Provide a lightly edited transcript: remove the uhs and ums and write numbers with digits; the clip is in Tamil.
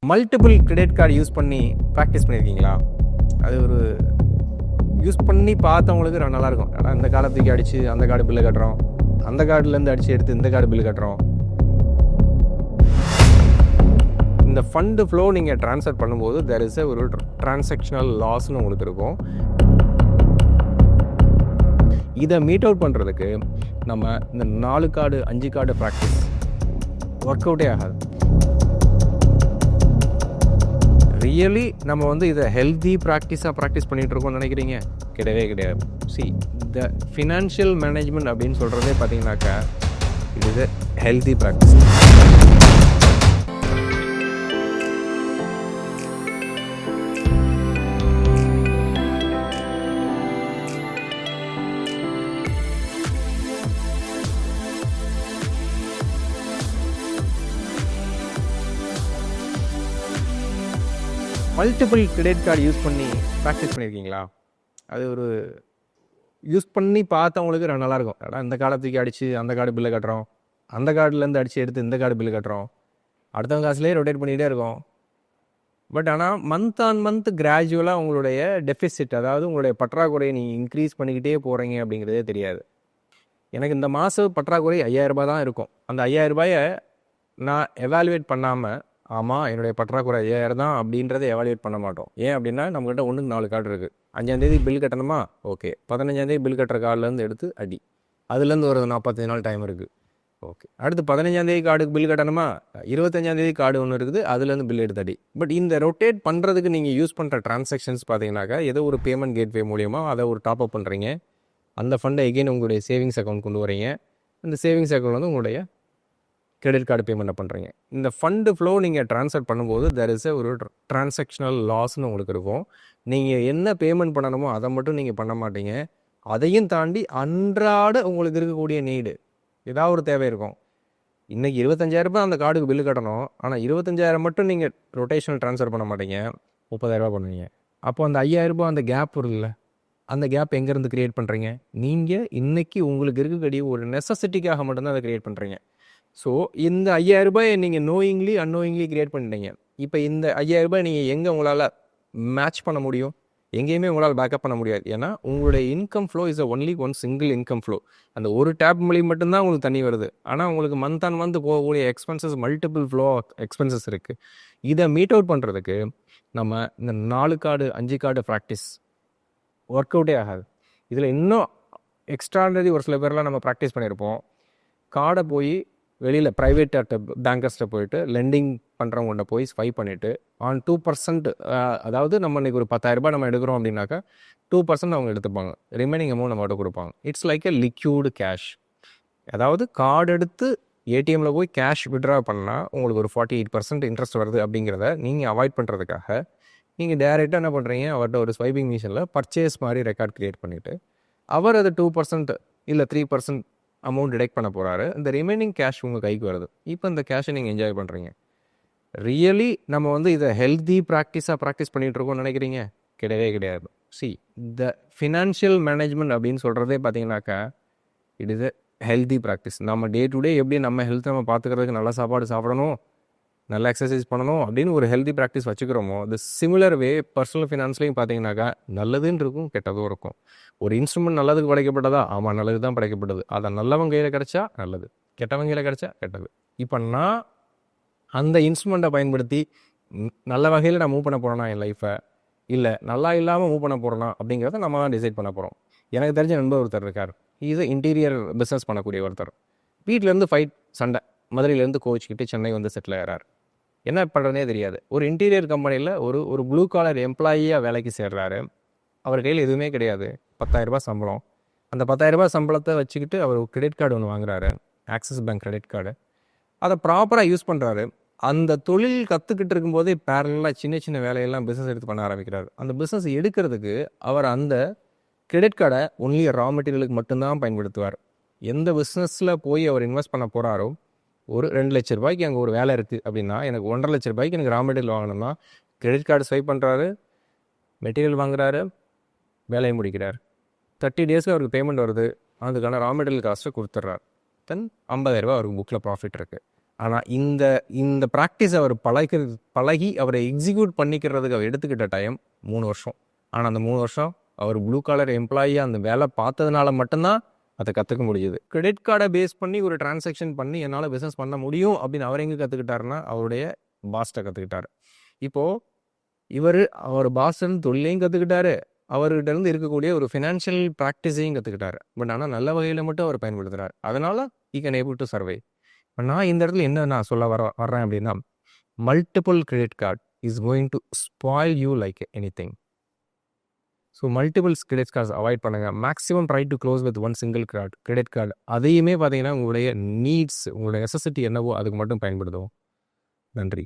மல்டிபிள் கிரெடிட் கார்டு யூஸ் பண்ணி ப்ராக்டிஸ் பண்ணியிருக்கீங்களா? அது ஒரு யூஸ் பண்ணி பார்த்தவங்களுக்கு நல்லாயிருக்கும். ஏன்னா இந்த காலத்துக்கு அடித்து அந்த கார்டு பில்லு கட்டுறோம், அந்த கார்டுலேருந்து அடித்து எடுத்து இந்த கார்டு பில்லு கட்டுறோம். இந்த ஃபண்டு ஃப்ளோ நீங்கள் ட்ரான்ஸ்ஃபர் பண்ணும்போது தேர் இஸ் ஒரு டிரான்சாக்ஷனல் லாஸ்ன்னு உங்களுக்கு இருக்கும். இதை மீட் அவுட் பண்ணுறதுக்கு நம்ம இந்த 4 கார்டு 5 கார்டு ப்ராக்டிஸ் ஒர்க் அவுட்டே ஆகாது. ரியலி நம்ம இதை ஹெல்தி ப்ராக்டிஸாக ப்ராக்டிஸ் பண்ணிகிட்ருக்கோம்னு நினைக்கிறீங்க? கிடையவே கிடையாது. த ஃபினான்ஷியல் மேனேஜ்மெண்ட் அப்படின்னு சொல்கிறதே பார்த்தீங்கன்னாக்கா it is a healthy practice. Multiple credit card use பண்ணி ப்ராக்டிஸ் பண்ணியிருக்கீங்களா? அது ஒரு யூஸ் பண்ணி பார்த்தவங்களுக்கு நல்லாயிருக்கும். ஏன்னா இந்த காலத்துக்கு அடித்து அந்த கார்டு பில்லு கட்டுறோம், அந்த கார்டுலேருந்து அடித்து எடுத்து இந்த கார்டு பில்லு கட்டுறோம், அடுத்தவங்க காசுலேயே ரொட்டேட் பண்ணிகிட்டே இருக்கோம். பட் ஆனால் மந்த் ஆன் மந்த் கிராஜுவலாக உங்களுடைய டெஃபிசிட், அதாவது உங்களுடைய பற்றாக்குறையை நீங்கள் இன்க்ரீஸ் பண்ணிக்கிட்டே போகிறீங்க அப்படிங்கிறதே தெரியாது. எனக்கு இந்த மாதம் பற்றாக்குறை 5000 ரூபாய் தான் இருக்கும். அந்த 5000 ரூபாயை நான் எவாலுவேட் பண்ணாமல் ஆமாம் என்னுடைய பற்றாக்குறை 5000 தான் அப்படின்றத எவாலுவேட் பண்ண மாட்டோம். ஏன் அப்படின்னா நம்மகிட்ட 1க்கு 4 கார்டு இருக்குது. 5ஆந்தேதி பில் கட்டணுமா? ஓகே. 15ஆந்தேதி பில் கட்டுற கார்டுலேருந்து எடுத்து அடி, அதுலேருந்து ஒரு 45 நாள் டைம் இருக்குது. ஓகே. அடுத்து 15ஆந்தேதி கார்டுக்கு பில் கட்டணுமா? 25ஆந்தேதி கார்டு ஒன்று இருக்குது, அதுலேருந்து பில் எடுத்து அடி. பட் இந்த ரொட்டேட் பண்ணுறதுக்கு நீங்கள் யூஸ் பண்ணுற டிரான்சாக்ஷன்ஸ் பார்த்தீங்கன்னாக்கா ஏதோ ஒரு பேமெண்ட் கேட்வே மூலியமாக அதை ஒரு டாப்அப் பண்ணுறீங்க. அந்த ஃபண்டை எகெயின் உங்களுடைய சேவிங்ஸ் அக்கௌண்ட் கொண்டு வரீங்க. அந்த சேவிங்ஸ் அக்கௌண்ட் உங்களுடைய கிரெடிட் கார்டு பேமெண்ட்டை பண்ணுறீங்க. இந்த ஃபண்டு ஃப்ளோ நீங்கள் ட்ரான்ஸ்ஃபர் பண்ணும்போது தேர் இஸ் ஒரு டிரான்சாக்ஷனல் லாஸ்ன்னு உங்களுக்கு இருக்கும். நீங்கள் என்ன பேமெண்ட் பண்ணணுமோ அதை மட்டும் நீங்கள் பண்ண மாட்டீங்க. அதையும் தாண்டி அன்றாட உங்களுக்கு இருக்கக்கூடிய நீடு, ஏதாவது ஒரு தேவை இருக்கும். இன்றைக்கி 25,000 ரூபாய் அந்த கார்டுக்கு பில்லு கட்டணும். ஆனால் 25,000 மட்டும் நீங்கள் ரொட்டேஷனல் ட்ரான்ஸ்ஃபர் பண்ண மாட்டீங்க, 30,000 ரூபா பண்ணுவீங்க. அப்போ அந்த 5,000 ரூபாய் அந்த கேப் இருக்குல்ல, அந்த கேப் எங்கேருந்து க்ரியேட் பண்ணுறீங்க? நீங்கள் இன்றைக்கி உங்களுக்கு இருக்கக்கூடிய ஒரு நெசசிட்டிக்காக மட்டும்தான் அதை க்ரியேட் பண்ணுறீங்க. ஸோ இந்த 5,000 ரூபாயை நீங்கள் நோயிங்லி அன்னோயிங்லி க்ரியேட் பண்ணிட்டீங்க. இப்போ இந்த 5,000 ரூபாய் நீங்கள் எங்கே உங்களால் மேட்ச் பண்ண முடியும்? எங்கேயுமே உங்களால் பேக்கப் பண்ண முடியாது. ஏன்னா உங்களுடைய income flow is only one single income flow. அந்த ஒரு டேப் மூலியம் மட்டும்தான் உங்களுக்கு தண்ணி வருது. ஆனால் உங்களுக்கு மந்த் ஆன் மந்த் போகக்கூடிய எக்ஸ்பென்சஸ், மல்டிபிள் ஃப்ளோ எக்ஸ்பென்சஸ் இருக்குது. இதை மீட் அவுட் பண்ணுறதுக்கு நம்ம இந்த 4 கார்டு 5 கார்டு ப்ராக்டிஸ் ஒர்க் அவுட்டே ஆகாது. இதில் இன்னும் எக்ஸ்ட்ரானரி ஒரு சில பேர்லாம் நம்ம ப்ராக்டிஸ் பண்ணியிருப்போம். கார்டை போய் வெளியில் ப்ரைவேட் பேங்கர்ஸ்ட்டை போயிட்டு லெண்டிங் பண்ணுறவங்கள்ட்ட போய் ஸ்வைப் பண்ணிவிட்டு ஆன் 2%, அதாவது நம்ம இன்றைக்கி ஒரு 10,000 ரூபாய் நம்ம எடுக்கிறோம் அப்படின்னாக்கா 2% அவங்க எடுத்துப்பாங்க. ரிமைனிங் அமௌண்ட் நம்மகிட்ட கொடுப்பாங்க. It's like a liquid cash. அதாவது கார்டு எடுத்து ஏடிஎம்மில் போய் கேஷ் விட்ரா பண்ணால் உங்களுக்கு ஒரு 48% இன்ட்ரெஸ்ட் வருது. அப்படிங்கிறத நீங்கள் அவாய்ட் பண்ணுறதுக்காக நீங்கள் டேரெக்டாக என்ன பண்ணுறீங்க, அவர்கிட்ட ஒரு ஸ்வைப்பிங் மிஷினில் பர்ச்சேஸ் மாதிரி ரெக்கார்ட் க்ரியேட் பண்ணிவிட்டு அவர் அது 2% இல்லை 3% அமௌண்ட் டிடெக்ட் பண்ண போகிறாரு. இந்த ரிமைனிங் கேஷ் உங்கள் கைக்கு வருது. இப்போ இந்த கேஷை நீங்கள் என்ஜாய் பண்ணுறீங்க. ரியலி நம்ம இதை ஹெல்தி ப்ராக்டிஸாக ப்ராக்டிஸ் பண்ணிகிட்ருக்கோம்னு நினைக்கிறீங்க? கிடையவே கிடையாது. த ஃபினான்ஷியல் மேனேஜ்மெண்ட் அப்படின்னு சொல்கிறதே பார்த்தீங்கன்னாக்கா it is a healthy practice. நம்ம டே டு டே எப்படி நம்ம ஹெல்த் நம்ம பார்த்துக்கிறதுக்கு நல்ல சாப்பாடு சாப்பிடணும், நல்ல எக்ஸசைஸ் பண்ணணும் அப்படின்னு ஒரு ஹெல்தி ப்ராக்டிஸ் வச்சுக்கிறோமோ, த சிமிலர் வே பர்சனல் ஃபினான்ஸ்லையும் பார்த்தீங்கன்னாக்கா நல்லதுன்னு இருக்கும், கெட்டதும் இருக்கும். ஒரு இன்ஸ்ட்ருமெண்ட் நல்லதுக்கு படைக்கப்பட்டதா? ஆமாம், நல்லது தான் படைக்கப்பட்டது. அதை நல்லவங்க கையில் கிடச்சா நல்லது, கெட்டவங்க கையில் கிடச்சா கெட்டது. இப்போ நான் அந்த இன்ஸ்ட்ருமெண்ட்டை பயன்படுத்தி நல்ல வகையில் நான் மூவ் பண்ண போகிறேன்னா என் லைஃப்பை, இல்லை நல்லா இல்லாமல் மூவ் பண்ண போகிறேன்னா அப்படிங்கிறத நம்ம தான் டிசைட் பண்ண போகிறோம். எனக்கு தெரிஞ்ச நண்பர் ஒருத்தர் இருக்கார். இது இன்டீரியர் பிஸ்னஸ் பண்ணக்கூடிய ஒருத்தர். வீட்டிலேருந்து ஃபைட் சண்டை, மதுரையிலேருந்து கோவிச்சுக்கிட்டு சென்னை வந்து செட்டில் ஆகிறார். என்ன பண்ணுறதே தெரியாது. ஒரு இன்டீரியர் கம்பெனியில் ஒரு ப்ளூ காலர் எம்ப்ளாயியாக வேலைக்கு சேர்றாரு. அவர் கையில் எதுவுமே கிடையாது. 10,000 ரூபாய் சம்பளம். அந்த 10,000 ரூபாய் சம்பளத்தை வச்சுக்கிட்டு அவர் கிரெடிட் கார்டு ஒன்று வாங்குறாரு, ஆக்சிஸ் பேங்க் கிரெடிட் கார்டு. அதை ப்ராப்பராக யூஸ் பண்ணுறாரு. அந்த தொழில் கற்றுக்கிட்டு இருக்கும்போதே பேரலாக சின்ன சின்ன வேலையெல்லாம் பிஸ்னஸ் எடுத்து பண்ண ஆரம்பிக்கிறார். அந்த பிஸ்னஸ் எடுக்கிறதுக்கு அவர் அந்த கிரெடிட் கார்டை ஒன்லி ரா மெட்டீரியலுக்கு மட்டும்தான் பயன்படுத்துவார். எந்த பிஸ்னஸில் போய் அவர் இன்வெஸ்ட் பண்ண போகிறாரோ, ஒரு 2 லட்ச ரூபாய்க்கு அங்கே ஒரு வேலை இருக்குது அப்படின்னா, எனக்கு 1.5 லட்ச ரூபாய்க்கு எனக்கு ரா மெட்டீரியல் வாங்கணும்னா கிரெடிட் கார்டு ஸ்வைப் பண்ணுறாரு, மெட்டீரியல் வாங்குறாரு, வேலையை முடிக்கிறார். 30 டேஸ்க்கு அவருக்கு பேமெண்ட் வருது. அதுக்கான ரா மெட்டீரியல் காஸ்ட்டை கொடுத்துட்றாரு. தென் 50,000 ரூபா அவருக்கு புக்கில் ப்ராஃபிட் இருக்குது. ஆனால் இந்த இந்த ப்ராக்டிஸ் அவர் பழகி அவரை எக்ஸிக்யூட் பண்ணிக்கிறதுக்கு அவர் எடுத்துக்கிட்ட டைம் 3 வருஷம். ஆனால் அந்த 3 வருஷம் அவர் ப்ளூ காலர் எம்ப்ளாயியாக அந்த வேலை பார்த்ததுனால மட்டும்தான் அதை கற்றுக்க முடியுது. கிரெடிட் கார்டை பேஸ் பண்ணி ஒரு டிரான்சாக்ஷன் பண்ணி என்னால் பிஸ்னஸ் பண்ண முடியும் அப்படின்னு அவர் எங்கே கற்றுக்கிட்டாருன்னா அவருடைய பாஸ்ட்டை கற்றுக்கிட்டாரு. இப்போது அவர் பாஸ்டன் தொழிலையும் கற்றுக்கிட்டாரு, அவர்கிட்ட இருந்து இருக்கக்கூடிய ஒரு ஃபினான்ஷியல் ப்ராக்டிஸையும் கற்றுக்கிட்டாரு. பட் ஆனால் நல்ல வகையில் மட்டும் அவர் பயன்படுத்துகிறார். அதனால he can able to survive. நான் இந்த இடத்துல என்ன நான் சொல்ல வர்றேன் அப்படின்னா, multiple credit card is going to spoil you like anything. So multiples credit cards avoid பண்ணுங்கள். Maximum try to close with one single credit card. அதையுமே பார்த்தீங்கன்னா உங்களுடைய நீட்ஸ், உங்களுடைய நெசசிட்டி என்னவோ அதுக்கு மட்டும் பயன்படுத்துவோம். நன்றி.